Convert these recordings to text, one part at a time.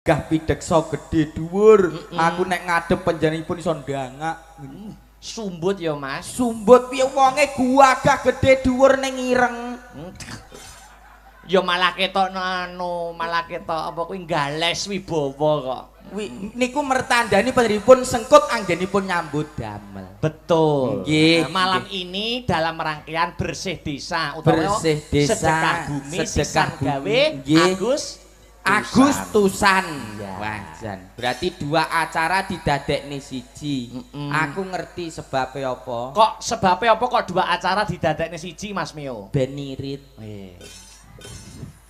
gah pideksa gedhe dhuwur. Aku nek ngadep panjenenganipun iso ndangak. Sumbut ya Mas. Sumbut piye wonge gagah gedhe dhuwur ning ireng. Ya malah ketok malah ketok apa kuwi gales wibawa kok. Niku mertandani panjenenganipun sengkut anggenipun nyambut damel. Betul. Nggih. Nah, malam ini dalam rangkaian bersih desa utawa bersih desa, sedekah bumi sisan gawe Agus Tusan. Ya. Wajan. Berarti dua acara didadekne siji. Aku ngerti sebabnya apa. Kok sebabnya apa kok dua acara didadekne siji Mas Mio? Ben irit.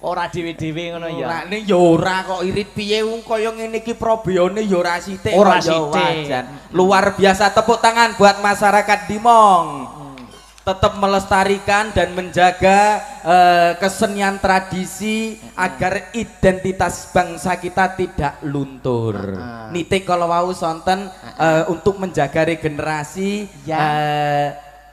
Ora dhewe-dhewe ngono ya. Ora ne ya ora kok irit piye wong kaya ngene iki probeyone ya ora sithik. Ora sithik. Luar biasa, tepuk tangan buat masyarakat Dimong. Tetap melestarikan dan menjaga kesenian tradisi agar identitas bangsa kita tidak luntur. Nitik kalau wau sonten untuk menjaga regenerasi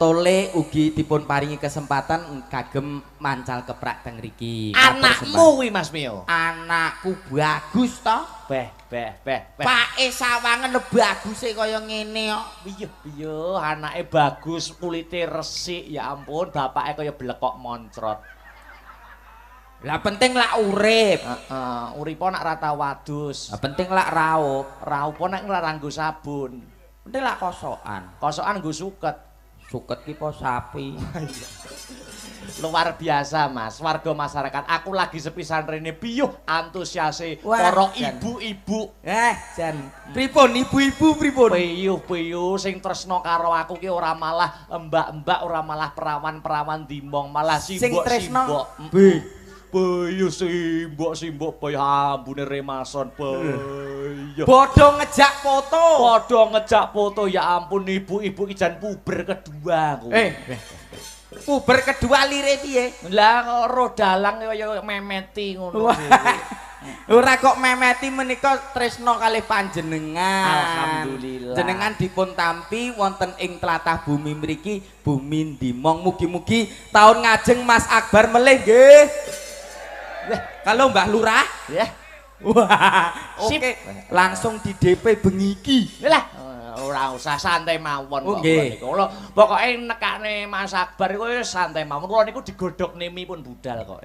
Tole ugi dipun paringi kesempatan kagem mancal keprak teng mriki. Anakmu kuwi Mas Mio. Anakku bagus to. Beh. Pake sawangen baguse kaya ngene kok. Piye anake bagus, kulite resik, ya ampun, bapake kaya blekok moncrot. Lah penting lak urip. Uripa nak rata wadus. Lah penting lak raup. Raupa nek ora nganggo sabun. Penting lak kosokan. Kosokan nggo suket. Suket ki po sapi. Luar biasa Mas, warga masyarakat. Aku lagi sepisan rene piyuh antusiase Wah, para Jan. ibu-ibu. Jan. Pripun ibu-ibu pripun? Piyuh sing tresno karo aku ki ora malah mbak-mbak, ora malah perawan-perawan Dimong, malah simbok-simbok. Piyuh simbok bae ambune remason piyuh. Bodho ngejak foto. Padha ngejak foto, ya ampun ibu-ibu ki jan puber kedua aku. Puber kedua lire piye? Lah rodalang kaya memeti ngono. Ora kok memeti menika tresno kalih panjenengan. Alhamdulillah. Jenengan dipun tampi wonten ing tlatah bumi mriki, bumi Dimong. Mugi-mugi taun ngajeng Mas Akbar melih nggih. Kalau Mbah Lurah? Ya. Wah, oke. Langsung di DP bengi iki. Lah, ora usah santai mawon kok nggih. niku. Pokoke nekane Mas Akbar iku santai mawon. Kula niku digodhog nemi pun budal kok.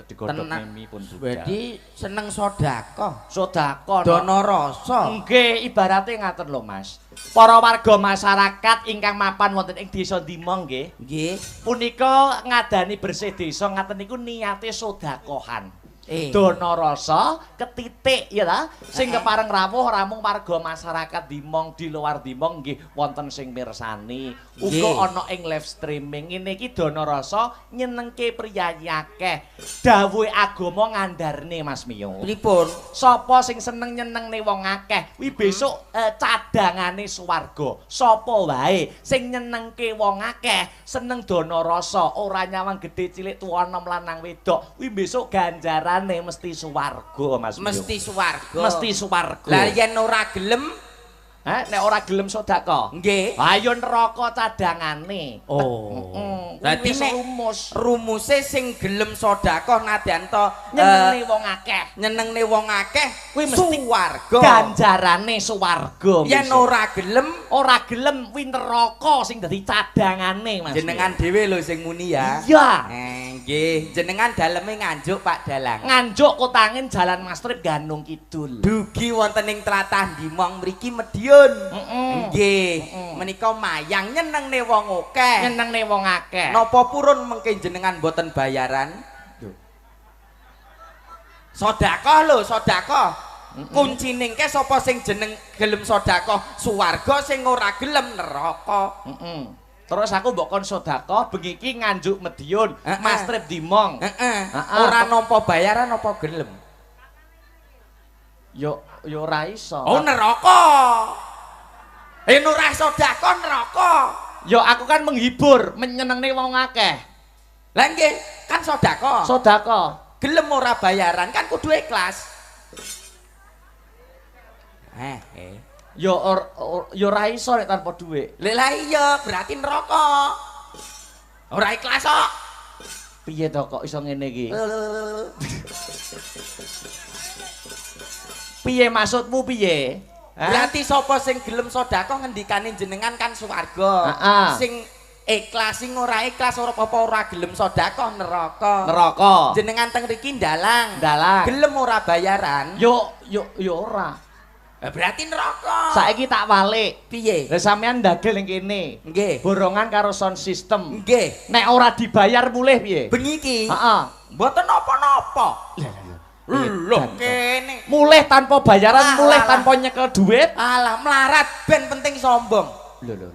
Digodhog nemi pun budal. Jadi seneng sedekah. Sedekah. Dono rasa. Nggih, ibarate ngaten lho Mas. Para warga masyarakat ingkang mapan wonten ing Desa Dimong nggih. Nggih. Punika ngadani bersih desa ngaten niku niate sedekahan. Dono rasa ketitik ya ta sing kepareng rawuh ramung warga masyarakat Dimong di luar Dimong nggih wonten sing mirsani uga ana ing live streaming ngene iki dono rasa nyenengke priyayi akeh dawuhe agama ngandharne Mas Mio. Pripun? Sapa sing seneng nyenengne wong akeh kuwi besok cadangane swarga. Sapa wae sing nyenengke wong akeh seneng dono rasa ora nyawang gedhe cilik tuwa enom lanang wedok kuwi besok ganjaran mesti swarga Mas. Mesti swarga. Mesti swarga. Lah yen ora gelem, nek ora gelem sedekah. nggih. Ayo neraka cadangane. Dadi nek rumus. Rumuse sing gelem sedekah nadyan to nyenengne wong akeh kuwi mesti swarga. Ganjarane swarga. Yen ora gelem kuwi neraka sing dadi cadangane Mas. Jenengan dhewe lho sing muni ya. Iya. Nggih, jenengan daleme nganjuk Pak Dalang. Nganjuk Kotangin Jalan Mastrip Ganung Kidul. Dugi wonten ing tlatah Dimong mriki Medion. Nggih, menika mayang nyenengne wong akeh. Nyenengne wong akeh. Napa purun mengke jenengan boten bayaran? Sedekah lho, sedekah. Kuncine ke sapa sing jeneng gelem sedekah swarga, sing ora gelem neraka. Terus aku mbok kon sedekah bengi iki nganjuk Medion, Mastrip Dimong. Ora nampa bayaran apa gelem? Yo ora iso. Oh neraka. Yen ora sedekah neraka. Yo aku kan menghibur, menyenengne wong akeh. Lah nggih, kan sedekah. Sedekah. Gelem ora bayaran kan kudu ikhlas. Yo ora iso nek tanpa dhuwit. Lah iya, berarti neraka. Ora ikhlas kok. Piye to kok iso ngene iki? Piye maksudmu piye? Berarti sapa sing gelem sedekah ngendikane jenengan kan swarga. Sing ikhlas sing ora ikhlas ora apa-apa ora gelem sedekah neraka. Neraka. Jenengan teng mriki ndalang. Ndalang. Gelem ora bayaran? Yo ora. Berarti neraka. Saiki tak walik. Piye? Lah sampean ndagel ning kene. Nggih. Borongan karo sound system. Nggih. Nek ora dibayar mulih piye? Bengi iki. Heeh. Mboten napa-napa. Loh kene. Mulih tanpa bayaran, mulih tanpa nyekel duit. Alah melarat ben penting sombong. Lho.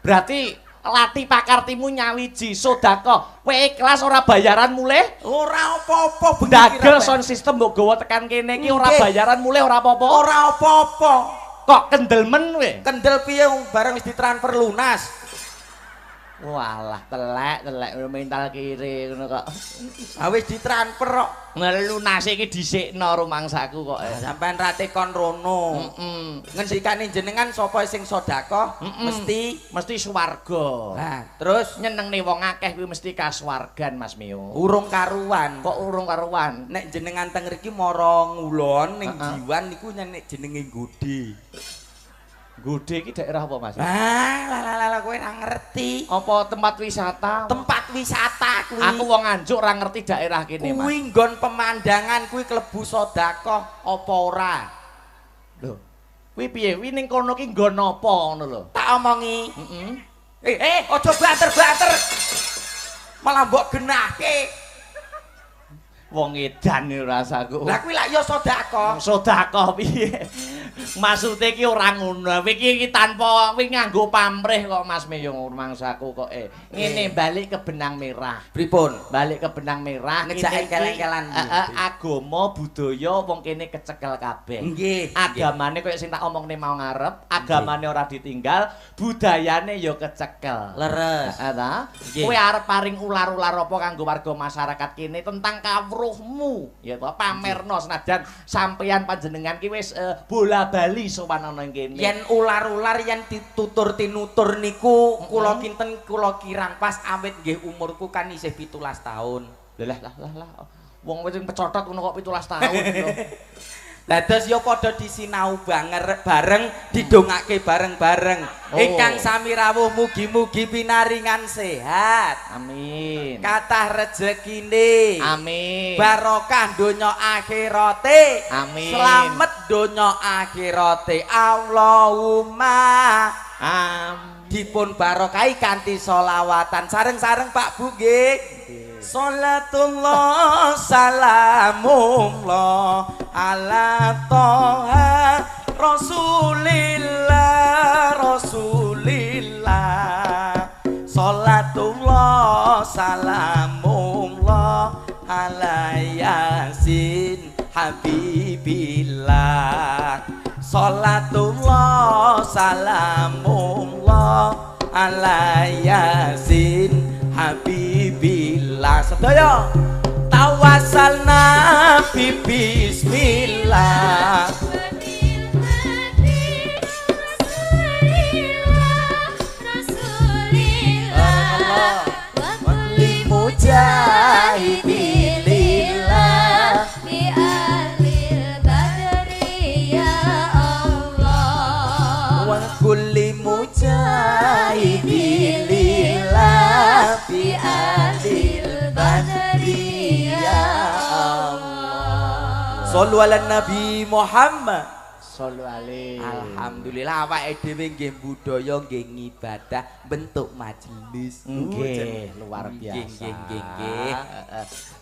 Berarti lati pakartimu nyawiji sedekah. Kowe ikhlas ora bayaran mulih? Ora apa-apa bengi. Dagel sound system mbok gawa tekan kene iki ora bayaran mulih ora apa-apa. Ora apa-apa. Kok kendelmen kowe? Kendel piye bareng wis ditransfer lunas. Walah, telek mental kiri ngono kok. Ha wis ditransfer kok. Lunase iki dhisikno rumangsaku kok. Sampeyan ra tekon rono. Ngendikane jenengan sapa sing sedekah mesti swarga. Nah, terus nyenengne wong akeh kuwi mesti kasuwargan Mas Mio. Urung karuan. Kok urung karuan? Nek jenengan teng mriki mara ngulon ning Jiwan niku nek jenenge Gode. Gode iki daerah apa Mas? Lah kowe ora ngerti. Apa tempat wisata? Tempat wisata kuwi. Aku wong Nganjuk ora ngerti daerah kene Mas. Kuwi nggon pemandangan kuwi klebu sedekah apa ora? Lho. Kuwi piye? Kuwi ning kono ki nggon apa ngono lho. Tak omongi. Aja banter-banter. Malah mbok genahke. Wong edan rasaku. Lah kuwi lak ya sedekah. Sedekah piye? Maksude ki ora ngono. Kowe iki tanpa kowe nganggo pamrih kok Mas Meyong mangsaku kok ngene balik ke benang merah. Pripun? Balik ke benang merah. Nek sak engkel-engkelan. Agama budaya wong kene kecekel kabeh. Nggih. Agamane koyo sing tak omongne mau ngarep, agamane ora ditinggal, budayane ya kecekel. Leres. Ta? Kowe arep paring ular-ular apa kanggo warga masyarakat kene tentang kawruhmu, ya to pamerno senajan sampeyan panjenengan ki wis bola bali sowan ana ing kene. Yen ular-ular yen ditutur tinutur niku kula kinten kula kirang pas awit nggih umurku kan isih 17 tahun. Lah. Wong wis pecotot ngono kok 17 tahun lho. Dados ya padha disinau bareng didongake bareng-bareng. Ingkang sami rawuh mugi-mugi pinaringan sehat. Amin. Kathah rejekine. Amin. Barokah donya akhirate. Amin. Slamet donya akhirate. Allahumma dipun barokahi kanthi sholawatan sareng-sareng Pak Bu nggih. Salatullah salamullah ala toha rasulillah salatullah salamullah ala yasin habibillah salatullah salamullah ala yasin habibillah sedaya tawassalna bi bismillah mujahidillah bi ahlil badri ya Allah wa kulli mujahidillah bi ahlil badri ya Allah. Shallu ala Nabi Muhammad. Sallu alaihi. Alhamdulillah awake dhewe nggih budaya nggih ngibadah bentuk majelis. Nggih, luar biasa. Nggih.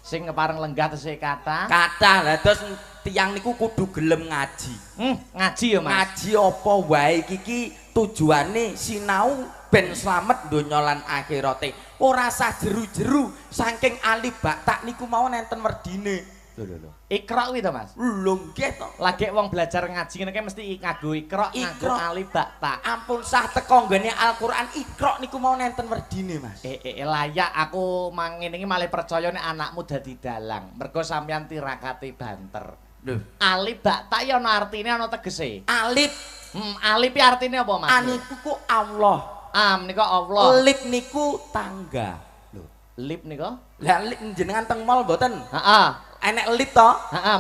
Sing pareng lenggah tesih kathah. Kathah lha terus tiyang niku kudu gelem ngaji. Ngaji ya, Mas. Ngaji apa wae iki tujuane sinau ben slamet donya lan akhirate. Ora sah jeru-jeru saking alif baktak niku mau nenten werdine. Lho. Iqra kuwi to, Mas? Lho nggih to. Lagi wong belajar ngaji ngene ki mesti nganggo Iqra, nganggo alif baktak. Ampun sah teko nggone Al-Qur'an Iqra niku mau nenten werdine, Mas. Layak aku ngene iki malih percaya nek anakmu dadi dalang. Mergo sampeyan tirakate banter. Lho, alif baktak ya ana artine ana tegese. Alif. Alif iki artine apa, Mas? Niku ku Allah. Menika Allah. Lip niku tangga. Lho. Lip nika? Lah lip jenengan teng mall mboten? Heeh. Enek lip to? Heeh,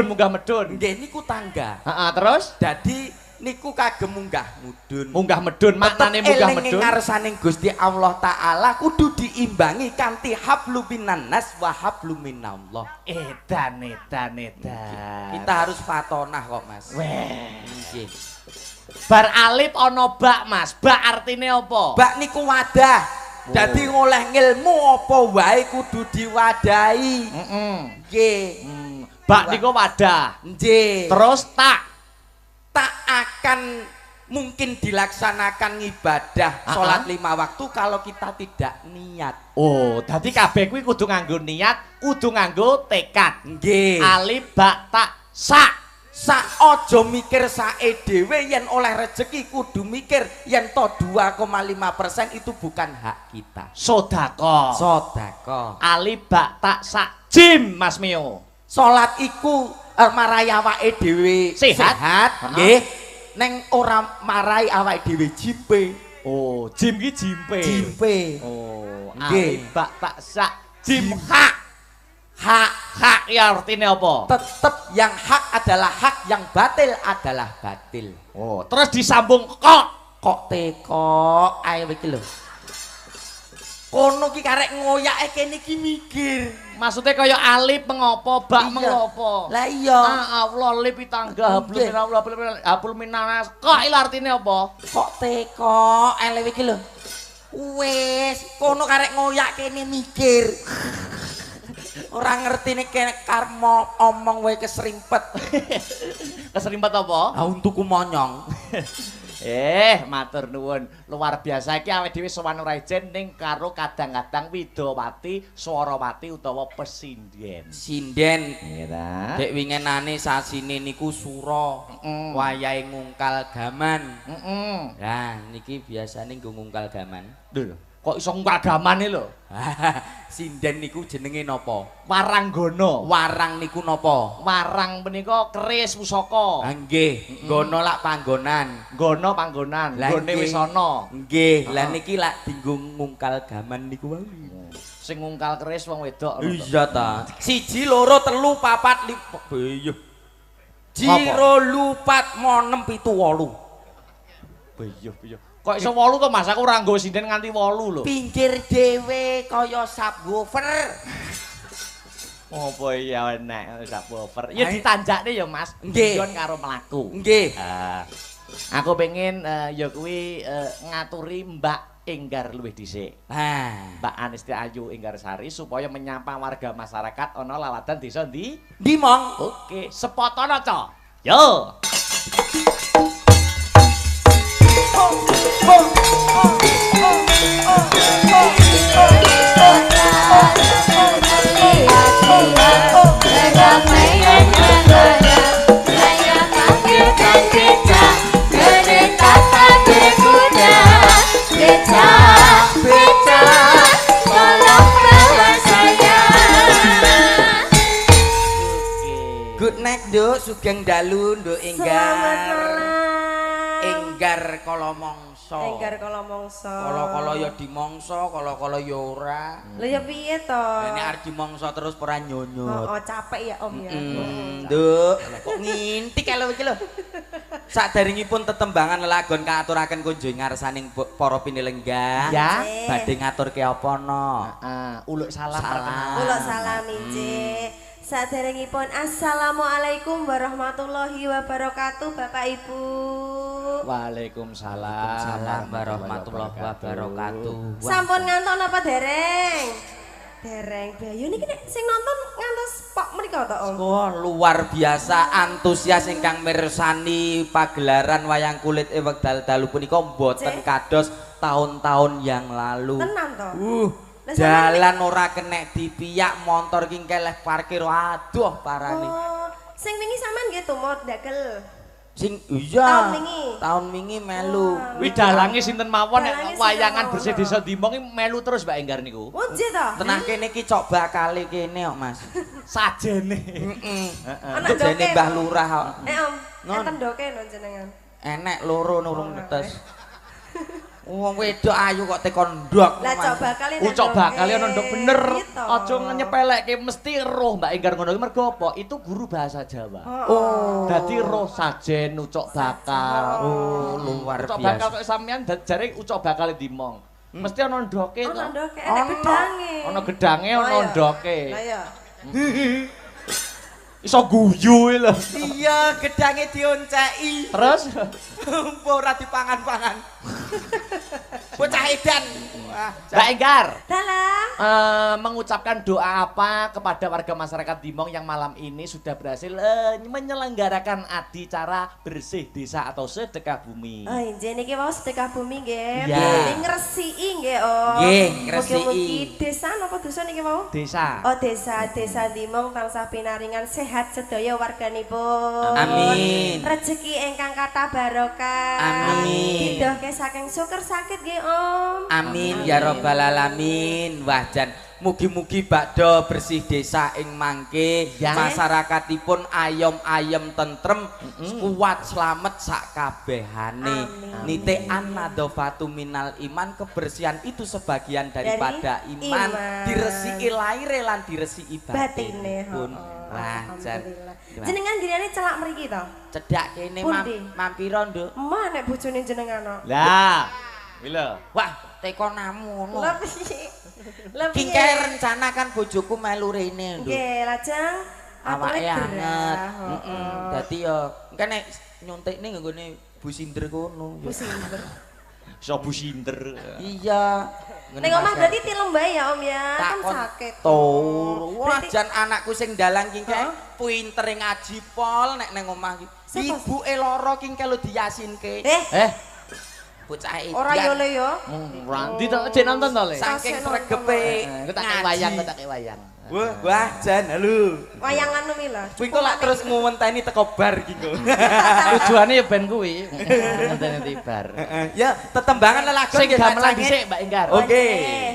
munggah medun. Nggih niku tangga. Heeh, terus Dadi niku kagem munggah mudun. munggah medun maknane munggah medun. Ngarsaning Gusti Allah taala kudu diimbangi kanthi hablum minannas wa hablum minallah. Edan. Kita harus fatonah kok, Mas. Weh. Nggih. Bar alif ana bak, Mas. Bak artine apa? Bak niku wadah. Dadi ngoleh ngilmu apa wae kudu diwadahi. Heeh. Nggih. Bak niku wadah. Nggih. Terus tak akan mungkin dilaksanakan ibadah sholat 5 waktu kalau kita tidak niat. Oh, dadi kabeh kuwi kudu nganggo niat, kudu nganggo tekad. Nggih. Alif ba ta sa. Sak aja mikir sae dhewe yen oleh rezeki kudu mikir yen to 2,5% itu bukan hak kita. Sedekah. Sedekah. Alif ba ta sa jim Mas Mio. Salat iku marai awake dhewe sehat. Nggih. Neng ora marai awake dhewe jipe. Oh, jim ki jimpe. Jimpe. Oh, nggih. alif ba ta sa jim hak. Hak ya artinya apa? Tetep yang hak adalah hak, yang batil adalah batil. Oh, terus disambung kok teko ae iki lho. Kono ki karek ngoyake kene iki mikir. Maksudnya kaya alif mengopo, bak Iya. mengopo. Lah iya. Allah lip tangga hablum minanas. Kok il artinya apa? Kok teko elewe iki lho. Wis, kono karek ngoyak kene mikir. Ora ngerti nek karma omong wae keserimpet. Keserimpet apa? Ah untuku monyong. Matur nuwun. Luar biasa iki awake dhewe sowan ora ijen ning karo kadang-kadang Widowati, Swarawati utawa Pesinden. Sinden. Iya ta? Dek wingenane sasine niku sura. Wayahe ngungkal gaman. Lah niki biasane nggo ngungkal gaman. Lho, kok iso ngungkal gamane lho? Sinden niku jenenge napa? Waranggono. Warang niku napa? Warang menika keris pusaka. Nggih, nggono lak panggonan. Gono panggonan, Lah, gone nggih. wis ana. Nggih, lah niki lak dinggo ngungkal gaman niku wae. Sing ngungkal keris wong wedok. Iya ta. 1 2 3 4 5 beyuh. Jiro lupat 6 7 8. Beyuh. Kok iso 8 to Mas? Aku ora nggo sinden nganti 8 lho. Pinggir dhewe kaya subwoofer. Apa iya enek subwoofer. Ya ditanjakne ya Mas. Nggih. Nggon karo mlaku. Nggih. Aku pengen ya kuwi ngaturi Mbak Enggar luwih dhisik. Mbak Anisti Ayu Enggarsari supaya menyapa warga masyarakat ana laladan desa ndi? Dimong. Oke, sepotono, Cok. Yo. Good night, Nduk. Sugeng dalu, Nduk Enggar. Enggar kala mangsa. Enggar kala mangsa. Kala-kala ya dimangsa, kala-kala ya ora. Lha ya piye to? Nek arep dimangsa terus ora nyonyot. Oh, capek ya Om ya. Nduk, kok ngintik lho iki lho. Saderengipun tetembangan lelagon kaaturaken kunjung ngarsaning para pinilenggah. Ya. Badhe ngaturke apa no? Uluk salam Salam. perkenalan. Kula salam injih. Saderengipun assalamualaikum warahmatullahi wabarakatuh Bapak Ibu. Waalaikumsalam. Salam warahmatullahi wabarakatuh. Sampun ngantos napa dereng? Dereng. Bayu niki nek sing nonton ngantos pok mriku to Om. Oh, luar biasa antusias ingkang mirsani pagelaran wayang kulit wekdal dalu punika mboten kados tahun-tahun yang lalu. Tenan to? Jalan ora kenek dipiyak, motor ki keleh parkir, aduh parane. Oh, sing wingi sampean nggih tumut ndagel. Sing iya. Tahun wingi. wingi melu. Kuwi dalange sinten mawon Dalange nek wayangan sinten bersih mawon. desa Dimong iki melu terus Mbak Enggar niku. Oh, nggih to? Tenah kene iki cok bakale kene kok, Mas. Sajene. Heeh. Anak Jane doke. Mbah Lurah kok. Om, Non. enten doke non jenengan. Enek loro nurung netes. Wong wedok ayu kok tekon ndok. Lah coba kali Ucok bakal ono ndok bener. Gitu. Aja nyepelekke mesti roh Mbak Enggar ngono iki mergo apa? Itu guru bahasa Jawa. Oh. Dadi roh sajen ucok bakal. Oh, luar Ucok bakal biasa. kok sampean jare ucok bakal dimong. Mesti ono ndoke to. Ono ndoke, ana gedange. Ono gedange, ono Oh, iya. ndoke. Lah ya. Iso guyu lho. Iya, gedange dionceki. Terus Ora dipangan-pangan. Bocah edan. Wah, Mbak Enggar, Dalam. mengucapkan doa apa kepada warga masyarakat Dimong yang malam ini sudah berhasil menyelenggarakan acara bersih desa atau sedekah bumi. Oh, injen niki mau sedekah bumi nggih. Iya. Ini ngresiki nggih, Om. Nggih, ngresiki. Mugi-mugi desa napa dosa niki mau? Desa. Oh, desa Dimong tansah pinaringan sehat sedaya warganipun. Amin. Rezeki ingkang kathah barokah. Amin. Didohke saking syukur sakit nggih, Om. Amin ya rabbal alamin. Wah jan mugi-mugi bakdo bersih desa ing mangke Ya. masyarakatipun ayom-ayem tentrem kuat slamet sak kabehane. Amin. Nite an-nadzafatu minal iman, kebersihan itu sebagian daripada Dari iman. iman. Diresiki laire lan diresiki Batine. batinipun. Wah jan Alhamdulillah. Jenengan griyane celak mriki to? cedak kene Pundi? mampira nduk. Emah nek bojone jenengan no. Lah, Wila. Wah teko namono. Lah piye? Lah piye? Kingke rencana kan bojoku melu rene nduk. Nggih, lajeng Awake aturnya anget. gerah. Heeh. Dadi ya kan nek nyuntikne nggone Bu Sinder kono. Businder. Sobu Sinder. Iya. Nek omah berarti tilem bae ya Om ya, kan takon sakit. tur. Wah Berarti- jan anakku sing dalang kingke Hah? pintere ngaji pol nek nang omah iki. Siapa? Ibuke lara kingke lu diyasinke. Bocah edan. Ora yo le yo. Ranti to cek nonton to le. Saking Nonton. sregepe. Aku tak kayak wayang, aku tak kayak wayang. Wah jan halo. Wayang anu mila. Kuwi kok lak terus nguwenteni teko bar iki kok. Tujuane ya ben kuwi. Ngenteni tibar. Ya tetembangan lelagon Sing nggih, gamelan Kacang. dhisik Mbak Enggar. Oke.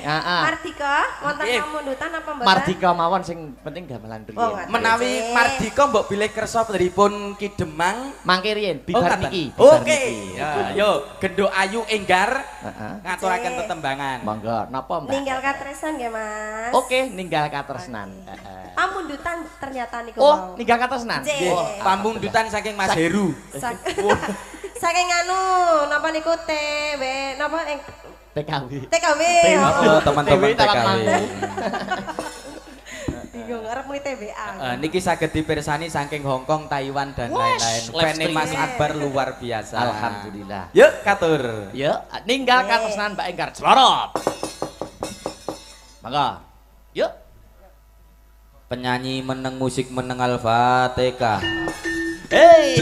Heeh. Mardika, wonten Nggih. pamundutan apa mboten? Mardika mawon sing penting gamelan Oh, riyen. nggak. Menawi Oke. Mardika mbok bilih kersa deripun Ki Demang. Mangke riyen bibar ngaten. niki. bibar Oke. niki. Ya, yo gendho ayu Enggar Heeh. ngaturaken Oke. tetembangan. Monggo, napa Mbak? Ninggal katresan nggih Mas. Oke, ninggal katresnan. Heeh. Pamundutan ternyata niku Oh, mau. ninggal katresnan. Nggih. Nggih, pambungdutan saking Mas Heru. Sak- Saking anu, napa niku TW, napa TKW. TKW. Oh, teman-teman TW tapak TKW. mangu. Bingung arep muni TBA. Niki saged dipirsani saking Hong Kong, Taiwan dan Wes, lain-lain. live Fene Mas streaming. Akbar luar biasa. Alhamdulillah. Yuk katur. Ya, ninggal katresnan Mbak Enggar Celorot. Mangga. Yuk. Penyanyi meneng musik meneng Al-Fatihah. Hei.